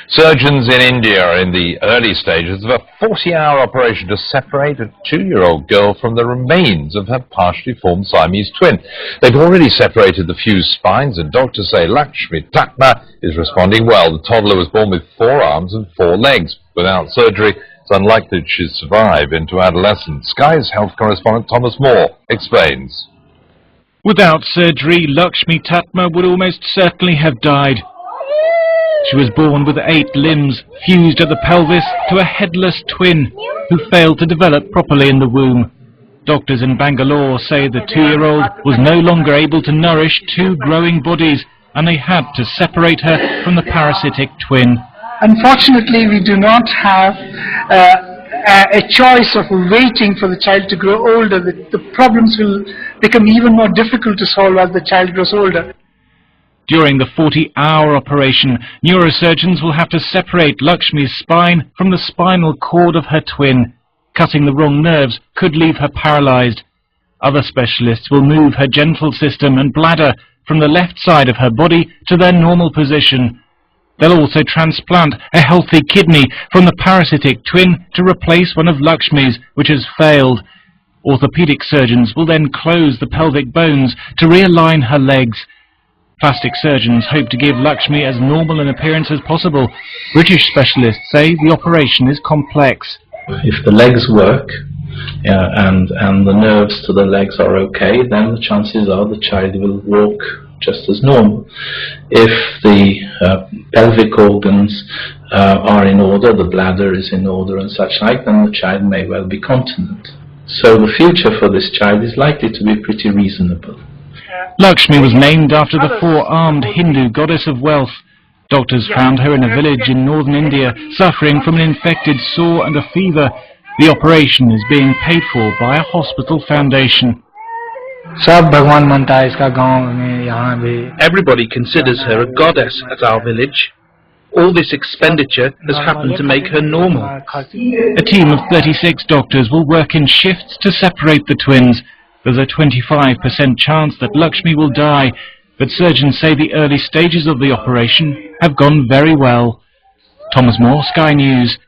Surgeons in India are in the early stages of a 40-hour operation to separate a 2-year-old girl from the remains of her partially formed Siamese twin. They've already separated the fused spines, and doctors say Lakshmi Tatma is responding well. The toddler was born with 4 arms and 4 legs. Without surgery, it's unlikely that she'll survive into adolescence. Sky's health correspondent Thomas Moore explains. Without surgery, Lakshmi Tatma would almost certainly have died. She was born with 8 limbs fused at the pelvis to a headless twin who failed to develop properly in the womb. Doctors in Bangalore say the 2-year-old was no longer able to nourish 2 growing bodies, and they had to separate her from the parasitic twin. Unfortunately, we do not have a choice of waiting for the child to grow older. The problems will become even more difficult to solve as the child grows older. During the 40-hour operation, neurosurgeons will have to separate Lakshmi's spine from the spinal cord of her twin. Cutting the wrong nerves could leave her paralyzed. Other specialists will move her genital system and bladder from the left side of her body to their normal position. They'll also transplant a healthy kidney from the parasitic twin to replace one of Lakshmi's, which has failed. Orthopedic surgeons will then close the pelvic bones to realign her legs. Plastic surgeons hope to give Lakshmi as normal an appearance as possible. British specialists say the operation is complex. If the legs work and the nerves to the legs are okay, then the chances are the child will walk just as normal. If the pelvic organs are in order, the bladder is in order and such like, then the child may well be continent. So the future for this child is likely to be pretty reasonable. Lakshmi was named after the 4-armed Hindu goddess of wealth. Doctors found her in a village in northern India, suffering from an infected sore and a fever. The operation is being paid for by a hospital foundation. Everybody considers her a goddess at our village. All this expenditure has happened to make her normal. A team of 36 doctors will work in shifts to separate the twins. There's a 25% chance that Lakshmi will die, but surgeons say the early stages of the operation have gone very well. Thomas Moore, Sky News.